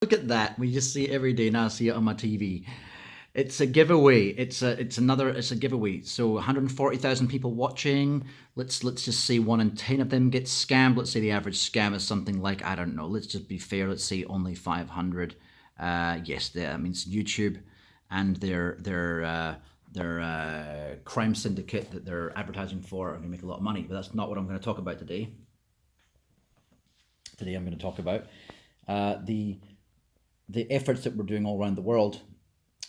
Look at that. We just see it every day now. I see it on my TV. It's a giveaway. It's a giveaway. So 140,000 people watching. Let's just say 1 in 10 of them get scammed. Let's say the average scam is something like, I don't know. Let's just be fair. Let's say only 500. Yes, that means YouTube and their crime syndicate that they're advertising for are going to make a lot of money. But that's not what I'm going to talk about today. Today I'm going to talk about the efforts that we're doing all around the world,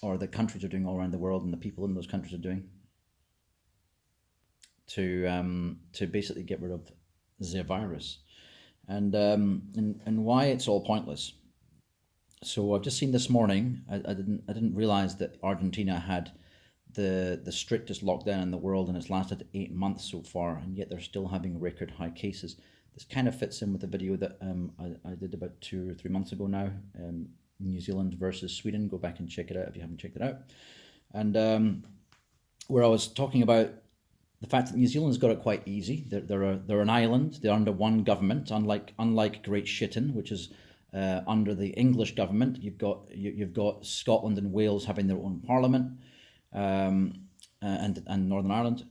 or the countries are doing all around the world, and the people in those countries are doing to basically get rid of the virus, and why it's all pointless. So I've just seen this morning. I didn't realize that Argentina had the strictest lockdown in the world, and it's lasted 8 months so far, and yet they're still having record high cases. This kind of fits in with the video that I did about 2 or 3 months ago now. New Zealand versus Sweden. Go back and check it out if you haven't checked it out. And where I was talking about the fact that New Zealand's got it quite easy. They're an island. They're under one government, unlike Great Britain, which is under the English government. You've got Scotland and Wales having their own parliament, and Northern Ireland.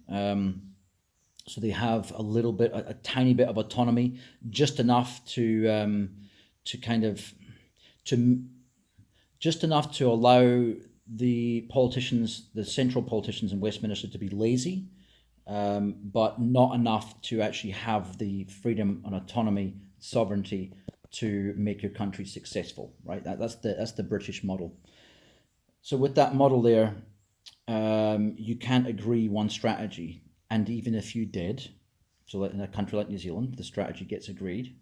So they have a tiny bit of autonomy, just enough to kind of to just enough to allow the politicians, the central politicians in Westminster, to be lazy, but not enough to actually have the freedom and autonomy, sovereignty to make your country successful. Right? That's the British model. So with that model there, you can't agree one strategy, and even if you did, so in a country like New Zealand, the strategy gets agreed,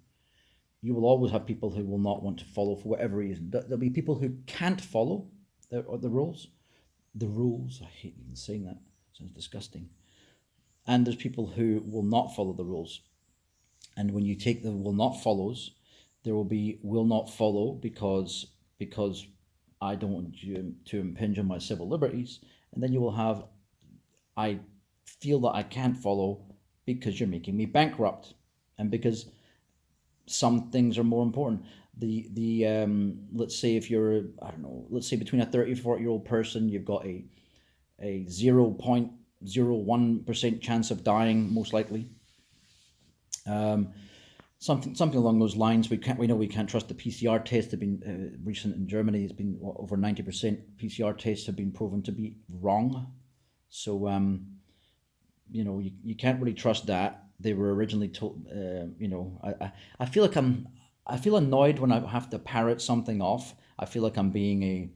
you will always have people who will not want to follow for whatever reason. There'll be people who can't follow the rules. The rules, I hate even saying that, sounds disgusting. And there's people who will not follow the rules. And when you take the will not follows, there will be will not follow because I don't want you to impinge on my civil liberties. And then you will have, I feel that I can't follow because you're making me bankrupt, and because some things are more important. The let's say if you're, I don't know, let's say between a 30 or 40-year-old person, you've got a 0.01% chance of dying, most likely. Something along those lines. We know we can't trust the PCR tests. Have been recent in Germany. It's been over 90% PCR tests have been proven to be wrong. So you can't really trust that. They were originally told, I feel like I feel annoyed when I have to parrot something off. I feel like I'm being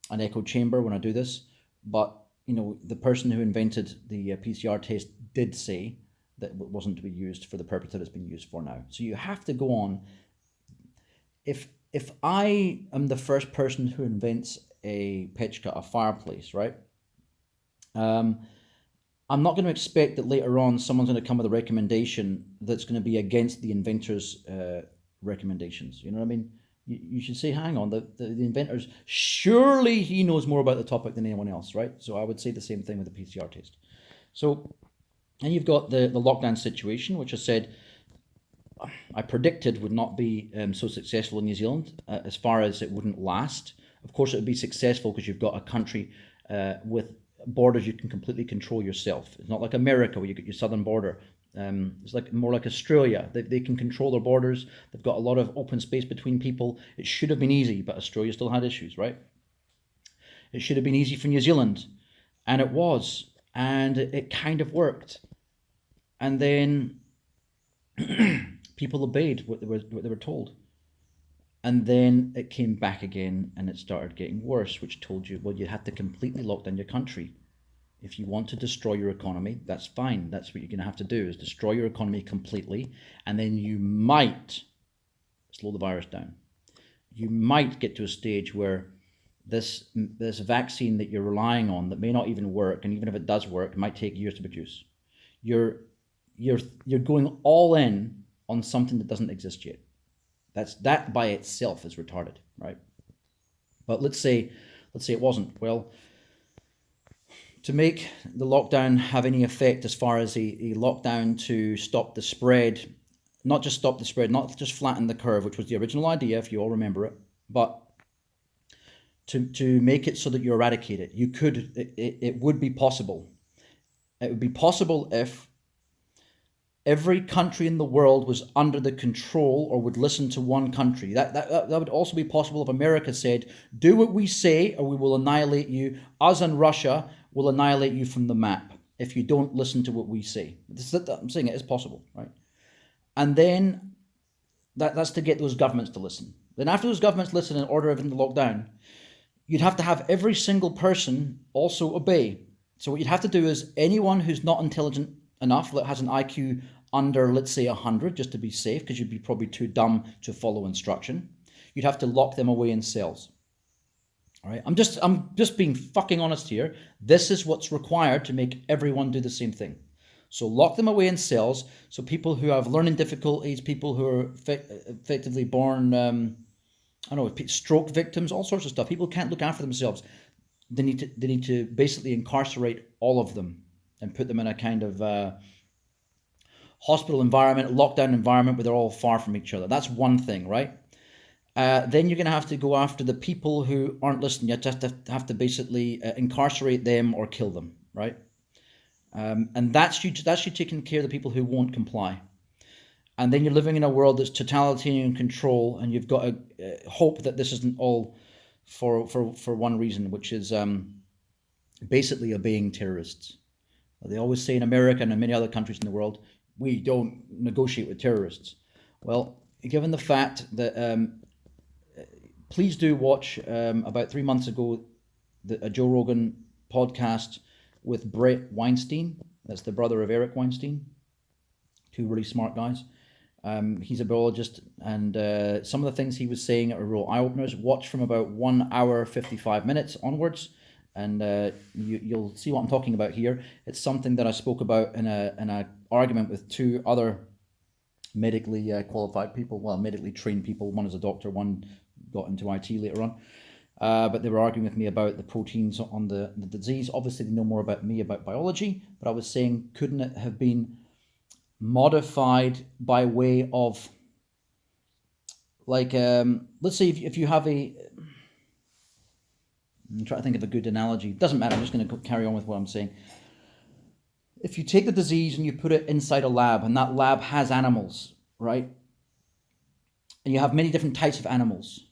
an echo chamber when I do this. But the person who invented the PCR test did say that it wasn't to be used for the purpose that it's been used for now. So you have to go on. If I am the first person who invents a pechka, a fireplace, right? I'm not going to expect that later on someone's going to come with a recommendation that's going to be against the inventor's recommendations. You know what I mean? You should say, hang on, the inventor's, surely he knows more about the topic than anyone else, right? So I would say the same thing with the PCR test. So, and you've got the lockdown situation, which I said I predicted would not be so successful in New Zealand, as far as it wouldn't last. Of course, it would be successful because you've got a country with borders you can completely control yourself. It's not like America where you get your southern border. It's more like Australia. They can control their borders. They've got a lot of open space between people. It should have been easy, but Australia still had issues, right? It should have been easy for New Zealand, and it was, and it kind of worked. And then people obeyed what they were told. And then it came back again, and it started getting worse, which told you, well, you have to completely lock down your country. If you want to destroy your economy, that's fine. That's what you're going to have to do, is destroy your economy completely, and then you might slow the virus down. You might get to a stage where this vaccine that you're relying on that may not even work, and even if it does work, it might take years to produce. You're going all in on something that doesn't exist yet. That by itself is retarded, right? But let's say it wasn't. Well, to make the lockdown have any effect as far as a lockdown to stop the spread, not just stop the spread, not just flatten the curve, which was the original idea, if you all remember it, but to make it so that you eradicate it. You could, it would be possible. It would be possible if every country in the world was under the control or would listen to one country. That would also be possible if America said, do what we say or we will annihilate you. Us and Russia will annihilate you from the map if you don't listen to what we say. I'm saying it is possible, right? And then that's to get those governments to listen. Then after those governments listen and order everything to lock down, you'd have to have every single person also obey. So what you'd have to do is anyone who's not intelligent enough, that has an IQ under, let's say, 100, just to be safe, because you'd be probably too dumb to follow instruction, you'd have to lock them away in cells. All right, I'm just being fucking honest here. This is what's required to make everyone do the same thing. So lock them away in cells. So people who have learning difficulties, people who are effectively born, I don't know, stroke victims, all sorts of stuff. People can't look after themselves. They need to basically incarcerate all of them and put them in a kind of hospital environment, lockdown environment where they're all far from each other. That's one thing, right? Then you're going to have to go after the people who aren't listening. You just have to basically incarcerate them or kill them, right? And that's you taking care of the people who won't comply. And then you're living in a world that's totalitarian control, and you've got to hope that this isn't all for one reason, which is basically obeying terrorists. They always say in America and in many other countries in the world, we don't negotiate with terrorists. Well, given the fact that, please do watch about 3 months ago a Joe Rogan podcast with Brett Weinstein. That's the brother of Eric Weinstein. Two really smart guys. He's a biologist, and some of the things he was saying are real eye-openers. Watch from about 1 hour 55 minutes onwards, and you'll see what I'm talking about here. It's something that I spoke about in a argument with two other medically qualified people, well, medically trained people. One is a doctor, one got into IT later on. But they were arguing with me about the proteins on the disease. Obviously, they know more about me, about biology, but I was saying, couldn't it have been modified by way of, like, let's say if you have I'm trying to think of a good analogy. Doesn't matter, I'm just going to carry on with what I'm saying. If you take the disease and you put it inside a lab, and that lab has animals, right? And you have many different types of animals.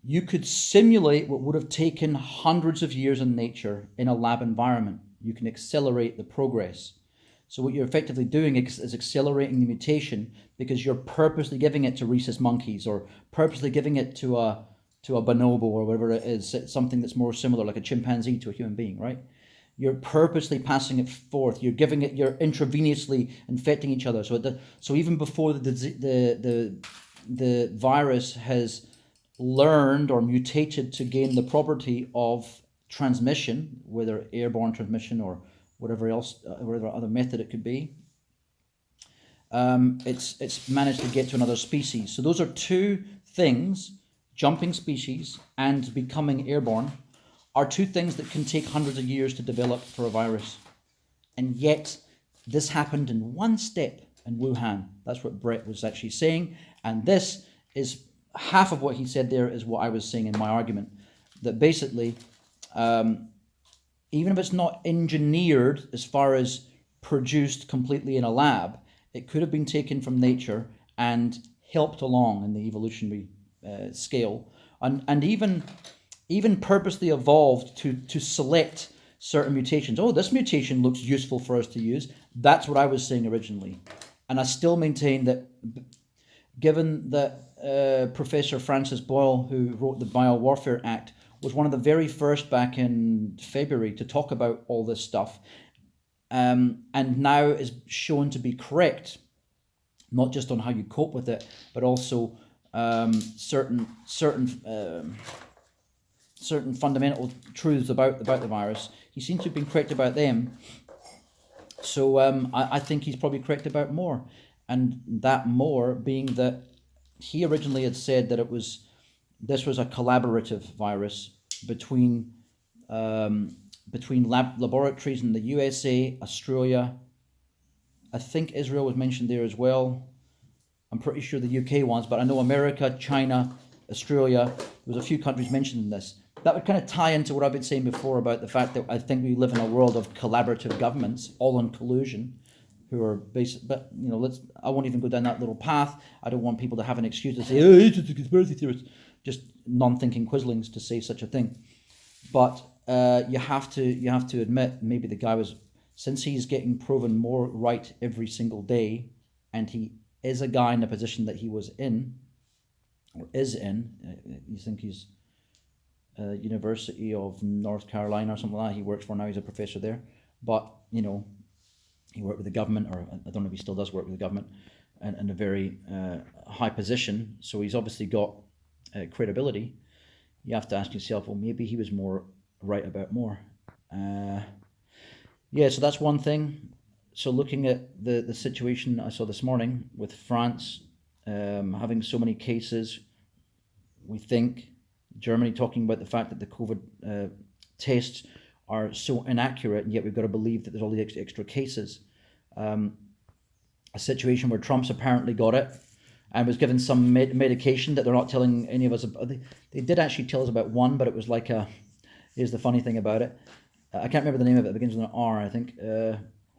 You could simulate what would have taken hundreds of years in nature in a lab environment. You can accelerate the progress. So what you're effectively doing is accelerating the mutation, because you're purposely giving it to rhesus monkeys, or purposely giving it to a bonobo, or whatever it is, something that's more similar, like a chimpanzee to a human being, right? You're purposely passing it forth. You're intravenously infecting each other. So even before the virus has learned or mutated to gain the property of transmission, whether airborne transmission or whatever other method it could be, it's managed to get to another species. So those are two things: jumping species and becoming airborne are two things that can take hundreds of years to develop for a virus. And yet this happened in one step in Wuhan. That's what Brett was actually saying. And this is half of what he said there is what I was saying in my argument, that basically, even if it's not engineered as far as produced completely in a lab, it could have been taken from nature and helped along in the evolutionary scale, and even purposely evolved to select certain mutations. Oh, this mutation looks useful for us to use. That's what I was saying originally. And I still maintain that, given that Professor Francis Boyle, who wrote the Biowarfare Act, was one of the very first back in February to talk about all this stuff, and now is shown to be correct, not just on how you cope with it, but also certain fundamental truths about the virus. He seems to have been correct about them. So I think he's probably correct about more, and that more being that he originally had said that this was a collaborative virus between laboratories in the USA, Australia. I think Israel was mentioned there as well. I'm pretty sure the UK ones, but I know America, China, Australia. There was a few countries mentioned in this. that would kind of tie into what I've been saying before about the fact that I think we live in a world of collaborative governments, all in collusion, who are basic. But I won't even go down that little path. I don't want people to have an excuse to say, "Oh, it's just a conspiracy theorist," just non-thinking quislings to say such a thing. But you have to admit, maybe the guy was, since he's getting proven more right every single day, and he is a guy in a position that he was in, or is in. You think he's University of North Carolina or something like that. He works for now. He's a professor there, but he worked with the government, or I don't know if he still does work with the government, and in a very high position. So he's obviously got credibility. You have to ask yourself, well, maybe he was more right about more. So that's one thing. So looking at the situation I saw this morning with France having so many cases, we think Germany talking about the fact that the COVID tests are so inaccurate, and yet we've got to believe that there's all these extra cases. A situation where Trump's apparently got it and was given some medication that they're not telling any of us about. They did actually tell us about one, but it was like here's the funny thing about it. I can't remember the name of it. It begins with an R, I think.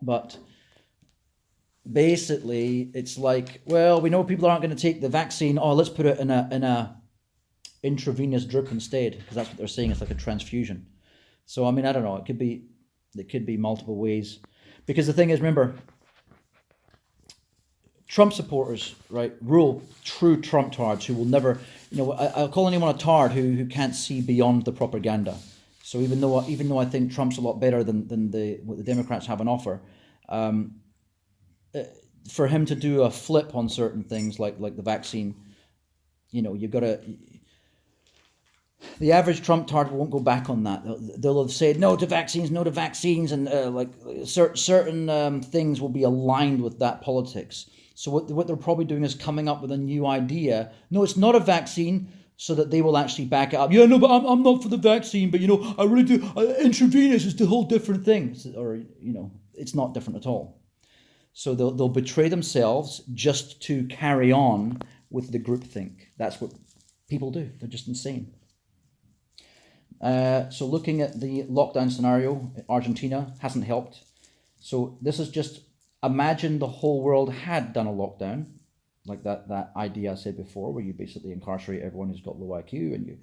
But basically, it's like, well, we know people aren't going to take the vaccine. Oh, let's put it in a intravenous drip instead, because that's what they're saying. It's like a transfusion. So I mean, I don't know. It could be multiple ways, because the thing is, remember, Trump supporters, right, rule true Trump tards who will never, I'll call anyone a tard who can't see beyond the propaganda. So even though I think Trump's a lot better than what the Democrats have on offer, for him to do a flip on certain things like the vaccine, you've got to. The average Trump tard won't go back on that. They'll have said no to vaccines, and certain things will be aligned with that politics. So what they're probably doing is coming up with a new idea. No, it's not a vaccine, so that they will actually back it up. Yeah, no, but I'm not for the vaccine, but I really do. Intravenous is the whole different thing, or it's not different at all. So they'll betray themselves just to carry on with the groupthink. That's what people do. They're just insane. So looking at the lockdown scenario, Argentina hasn't helped. So this is just, imagine the whole world had done a lockdown, like that idea I said before, where you basically incarcerate everyone who's got low IQ, and you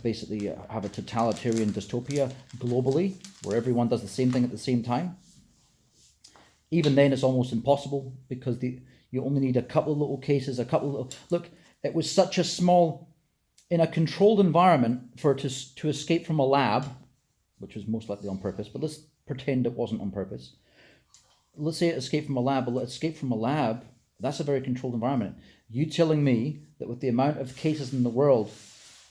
basically have a totalitarian dystopia globally, where everyone does the same thing at the same time. Even then, it's almost impossible, because you only need a couple of little cases, look, it was such a small, in a controlled environment, for it to escape from a lab, which was most likely on purpose, but let's pretend it wasn't on purpose. Let's say it escaped from a lab, but let's escape from a lab, that's a very controlled environment. You telling me that with the amount of cases in the world,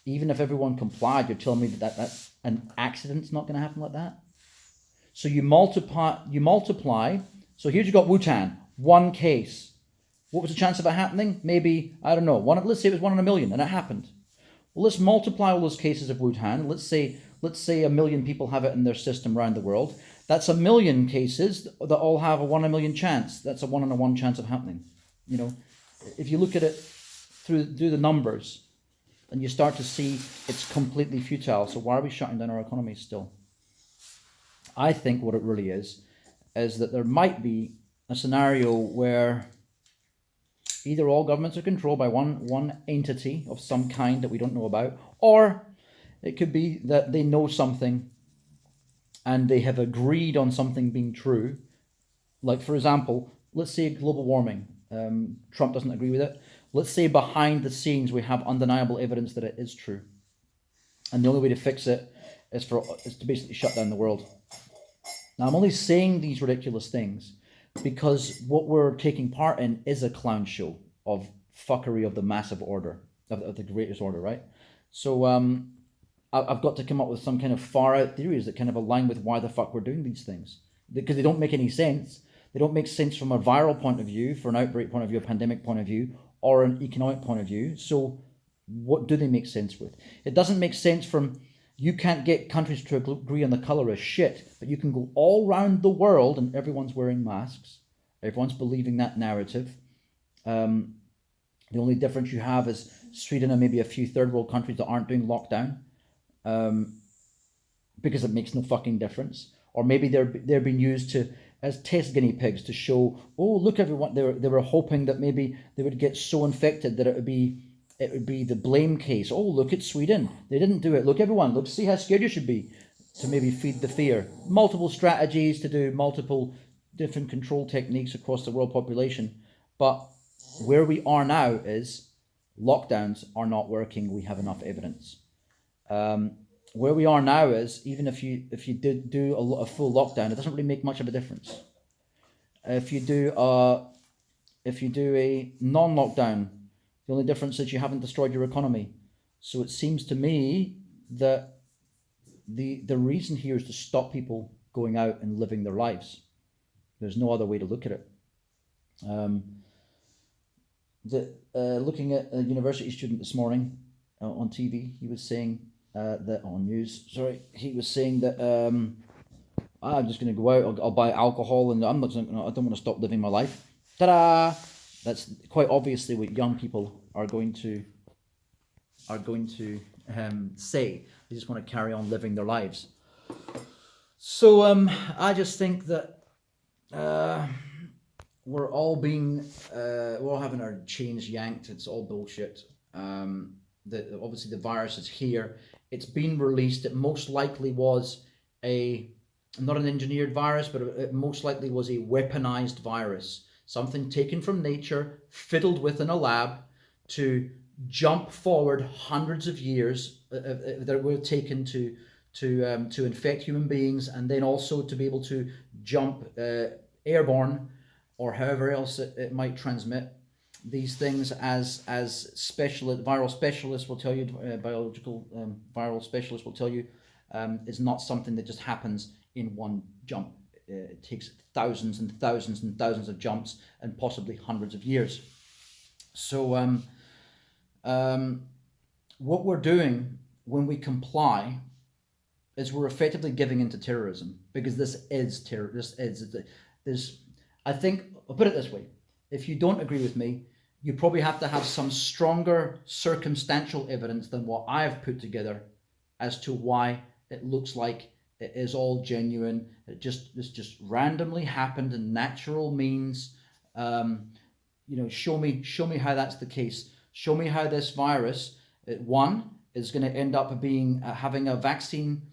even if everyone complied, you're telling me that an accident's not going to happen like that? So you multiply. So here you got Wuhan, one case. What was the chance of it happening? Maybe, I don't know, let's say it was 1 in a million, and it happened. Well, let's multiply all those cases of Wuhan. Let's say 1 million people have it in their system around the world. That's 1 million cases that all have a 1 in a million chance. That's a 1 in a 1 chance of happening. If you look at it through the numbers, and you start to see it's completely futile. So why are we shutting down our economy still? I think what it really is that there might be a scenario where either all governments are controlled by one entity of some kind that we don't know about, or it could be that they know something and they have agreed on something being true. Like, for example, let's say global warming. Trump doesn't agree with it. Let's say behind the scenes we have undeniable evidence that it is true. And the only way to fix it is to basically shut down the world. Now, I'm only saying these ridiculous things because what we're taking part in is a clown show of fuckery of the massive order, of the greatest order, right? So I've got to come up with some kind of far out theories that kind of align with why the fuck we're doing these things. Because they don't make any sense. They don't make sense from a viral point of view, for an outbreak point of view, a pandemic point of view, or an economic point of view. So what do they make sense with? It doesn't make sense from, you can't get countries to agree on the colour of shit, but you can go all around the world and everyone's wearing masks. Everyone's believing that narrative. The only difference you have is Sweden and maybe a few third world countries that aren't doing lockdown. because it makes no fucking difference. Or maybe they're being used to as test guinea pigs to show, oh look everyone, they were hoping that maybe they would get so infected that it would be the blame case. Oh look at Sweden, they didn't do it. Look everyone, look, see how scared you should be, to maybe feed the fear. Multiple strategies to do multiple different control techniques across the world population. But where we are now is lockdowns are not working. We have enough evidence. Where we are now is, even if you did do a full lockdown, it doesn't really make much of a difference. If you do a non-lockdown, the only difference is you haven't destroyed your economy. So it seems to me that the reason here is to stop people going out and living their lives. There's no other way to look at it. Looking at a university student this morning on TV, he was saying that on news. Sorry, he was saying that I'm just going to go out. I'll buy alcohol, and I don't want to stop living my life. Ta-da! That's quite obviously what young people are going to say. They just want to carry on living their lives. So I just think that we're all having our chains yanked. It's all bullshit. Obviously the virus is here. It's been released. It most likely was not an engineered virus, but it most likely was a weaponized virus. Something taken from nature, fiddled with in a lab to jump forward hundreds of years that were taken to infect human beings, and then also to be able to jump airborne or however else it might transmit. These things, as viral specialists will tell you, biological viral specialists will tell you, is not something that just happens in one jump. It takes thousands and thousands and thousands of jumps and possibly hundreds of years. So what we're doing when we comply is we're effectively giving into terrorism, because this is terror. I think, I'll put it this way: if you don't agree with me, you probably have to have some stronger circumstantial evidence than what I've put together as to why it looks like it is all genuine. This just randomly happened in natural means. Show me how that's the case. Show me how this virus, one, is going to end up having a vaccine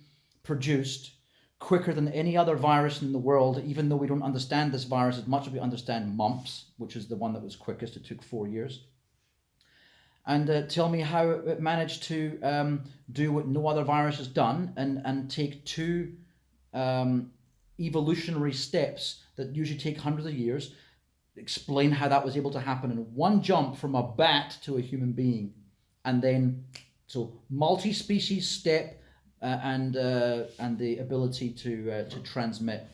produced quicker than any other virus in the world, even though we don't understand this virus as much as we understand mumps, which is the one that was quickest. It took 4 years. And tell me how it managed to do what no other virus has done, and take two evolutionary steps that usually take hundreds of years. Explain how that was able to happen in one jump from a bat to a human being. And then, so multi-species step, and the ability to transmit,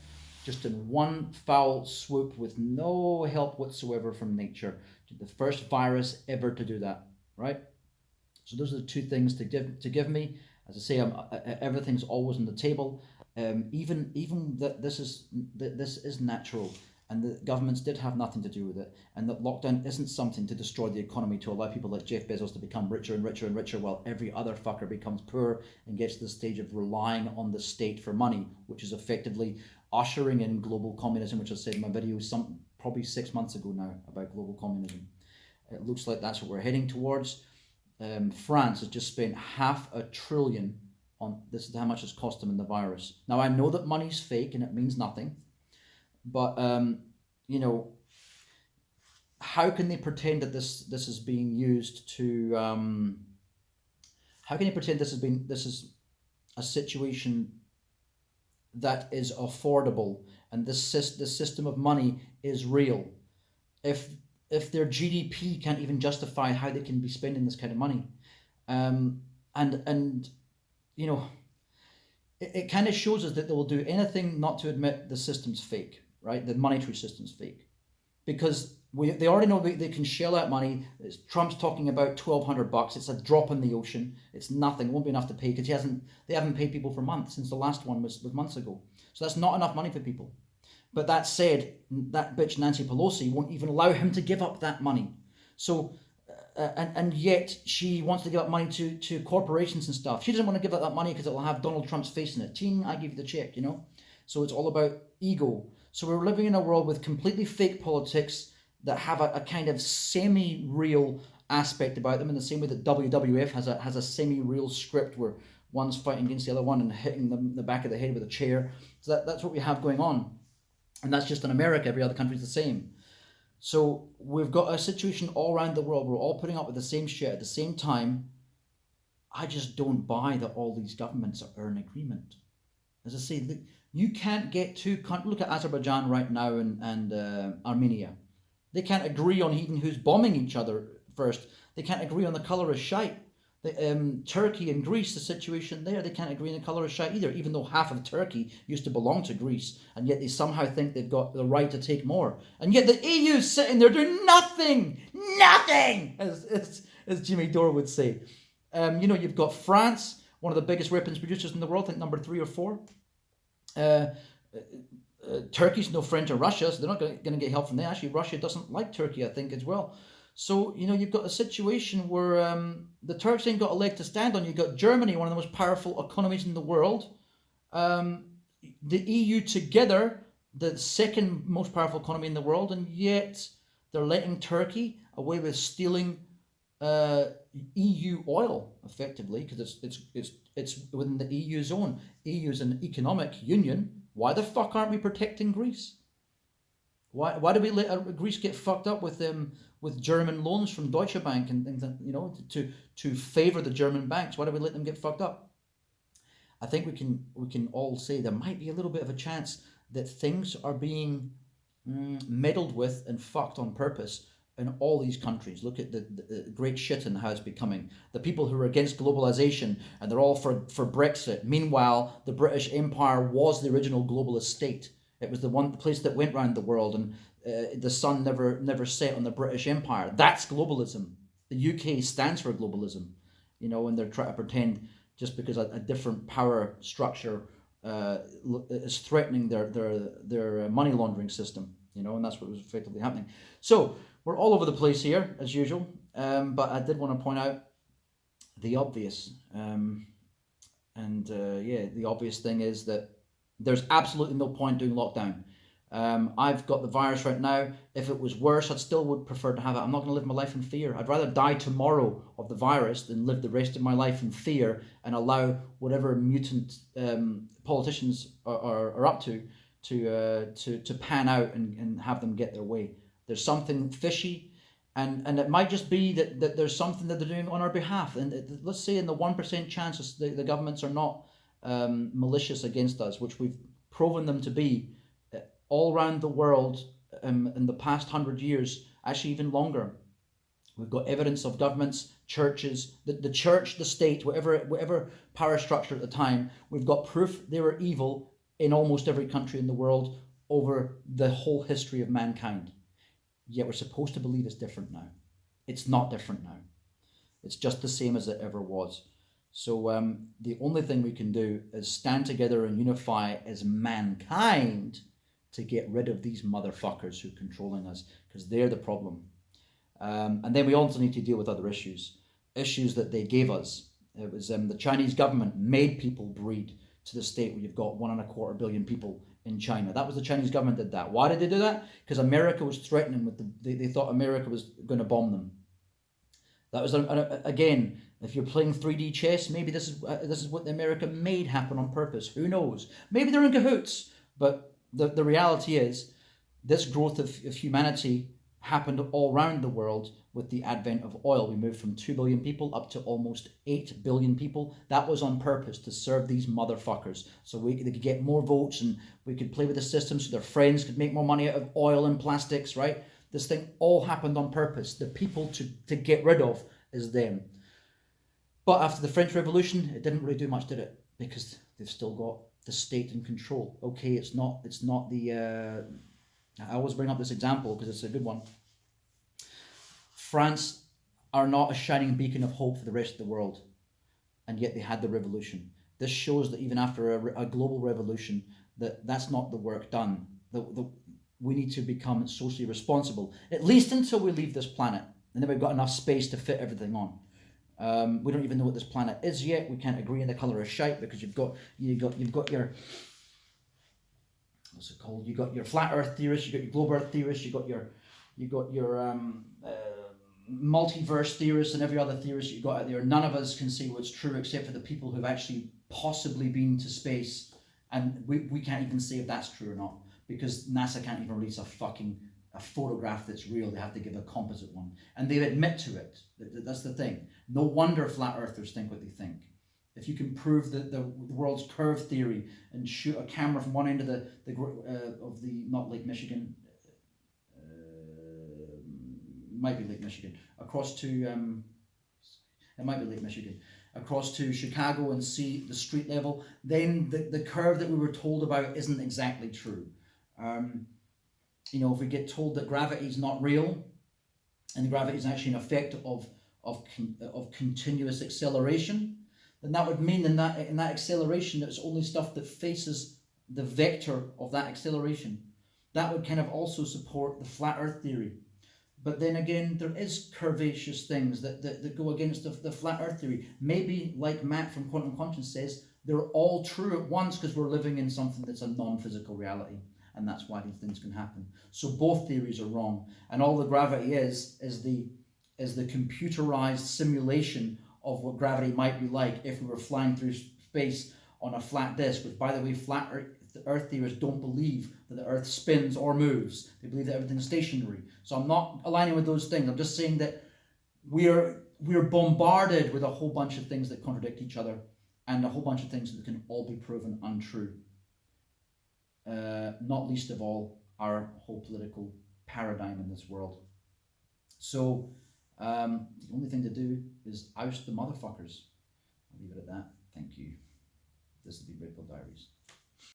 just in one foul swoop with no help whatsoever from nature. The first virus ever to do that, right? So those are the two things to give me. As I say, everything's always on the table. Even that this is natural, and the governments did have nothing to do with it, and that lockdown isn't something to destroy the economy, to allow people like Jeff Bezos to become richer and richer and richer, while every other fucker becomes poor and gets to the stage of relying on the state for money, which is effectively ushering in global communism, which I said in my video probably 6 months ago now about global communism. It looks like that's what we're heading towards. France has just spent $500 billion on this. Is how much it's cost them in the virus. Now I know that money's fake and it means nothing, but how can they pretend that this is being used to? How can they pretend this is a situation that is affordable, and this system of money is real, if their GDP can't even justify how they can be spending this kind of money, it kind of shows us that they will do anything not to admit the system's fake, right? The monetary system's fake, because they already know they can shell out money. Trump's talking about $1,200. It's a drop in the ocean. It's nothing. It won't be enough to pay, because they haven't paid people for months, since the last one was months ago. So that's not enough money for people. But that said, that bitch Nancy Pelosi won't even allow him to give up that money. So and yet she wants to give up money to corporations and stuff. She doesn't want to give up that money because it will have Donald Trump's face in it. Ting, I give you the check, you know? So it's all about ego. So we're living in a world with completely fake politics that have a kind of semi-real aspect about them, in the same way that WWF has a semi-real script where one's fighting against the other one and hitting them in the back of the head with a chair. So that's what we have going on. And that's just in America. Every other country is the same. So we've got a situation all around the world. We're all putting up with the same shit at the same time. I just don't buy that all these governments are in agreement. As I say, you can't get two countries. Look at Azerbaijan right now and Armenia. They can't agree on even who's bombing each other first. They can't agree on the colour of shite. Turkey and Greece, the situation there, they can't agree on the colour of shite either, even though half of Turkey used to belong to Greece, and yet they somehow think they've got the right to take more. And yet the EU's sitting there doing nothing, as Jimmy Dore would say. You've got France, one of the biggest weapons producers in the world, I think number 3 or 4. Turkey's no friend to Russia, so they're not going to get help from there. Actually, Russia doesn't like Turkey, I think, as well. So, you've got a situation where the Turks ain't got a leg to stand on. You've got Germany, one of the most powerful economies in the world. The EU together, the second most powerful economy in the world, and yet they're letting Turkey away with stealing EU oil, effectively, because it's within the EU zone. EU is an economic union. Why the fuck aren't we protecting Greece? Why do we let Greece get fucked up with German loans from Deutsche Bank and things, to favour the German banks? Why do we let them get fucked up? I think we can all say there might be a little bit of a chance that things are being meddled with and fucked on purpose in all these countries. Look at the great shit and how it's becoming. The people who are against globalization and they're all for Brexit. Meanwhile, the British Empire was the original globalist state. It was the place that went around the world, and the sun never set on the British Empire. That's globalism. The UK stands for globalism, and they're trying to pretend just because a different power structure is threatening their money laundering system, and that's what was effectively happening. So we're all over the place here, as usual, but I did want to point out the obvious. The obvious thing is that there's absolutely no point doing lockdown. I've got the virus right now. If it was worse, I still would prefer to have it. I'm not going to live my life in fear. I'd rather die tomorrow of the virus than live the rest of my life in fear and allow whatever mutant politicians are up to pan out and have them get their way. There's something fishy, and it might just be that there's something that they're doing on our behalf. And let's say in the 1% chances the governments are not malicious against us, which we've proven them to be all around the world in the past 100 years, actually even longer. We've got evidence of governments, churches, the church, the state, whatever power structure at the time. We've got proof they were evil in almost every country in the world over the whole history of mankind. Yet we're supposed to believe it's different now. It's not different now. It's just the same as it ever was. So the only thing we can do is stand together and unify as mankind to get rid of these motherfuckers who are controlling us, because they're the problem. And then we also need to deal with other issues that they gave us. It was the Chinese government made people breed to the state where you've got 1.25 billion people in China. That was the Chinese government did that. Why did they do that? Because America was threatening with they thought America was going to bomb them. That was again, if you're playing 3D chess, maybe this is what the America made happen on purpose. Who knows? Maybe they're in cahoots, but the reality is this growth of humanity happened all around the world with the advent of oil. We moved from 2 billion people up to almost 8 billion people. That was on purpose to serve these motherfuckers. So they could get more votes and we could play with the system so their friends could make more money out of oil and plastics, right? This thing all happened on purpose. The people to get rid of is them. But after the French Revolution, it didn't really do much, did it? Because they've still got the state in control. Okay, it's not the... I always bring up this example because it's a good one. France are not a shining beacon of hope for the rest of the world, and yet they had the revolution. This shows that even after a global revolution, that's not the work done. We need to become socially responsible, at least until we leave this planet. and then we've got enough space to fit everything on. We don't even know what this planet is yet. We can't agree on the color of shite because you've got your, what's it called? You got your flat Earth theorists, you got your globe Earth theorists, you got your multiverse theorists and every other theorist you got out there. None of us can say what's true except for the people who've actually possibly been to space, and we can't even say if that's true or not because NASA can't even release a photograph that's real. They have to give a composite one, and they admit to it. That's the thing. No wonder flat earthers think what they think. If you can prove the world's curve theory and shoot a camera from one end of the not Lake Michigan, might be Lake Michigan, across to it might be Lake Michigan, across to Chicago and see the street level, then the curve that we were told about isn't exactly true. If we get told that gravity is not real, and gravity is actually an effect of continuous acceleration, then that would mean in that acceleration there's only stuff that faces the vector of that acceleration. That would kind of also support the flat Earth theory. But then again, there is curvaceous things that go against the flat Earth theory. Maybe, like Matt from Quantum Conscience says, they're all true at once because we're living in something that's a non-physical reality, and that's why these things can happen. So both theories are wrong, and all the gravity is the computerized simulation of what gravity might be like if we were flying through space on a flat disk. Which, by the way, flat Earth theorists don't believe that the Earth spins or moves. They believe that everything's stationary. So I'm not aligning with those things. I'm just saying that we're bombarded with a whole bunch of things that contradict each other, and a whole bunch of things that can all be proven untrue. Not least of all, our whole political paradigm in this world. So the only thing to do is oust the motherfuckers. I'll leave it at that. Thank you. This has been Red Pill Diaries.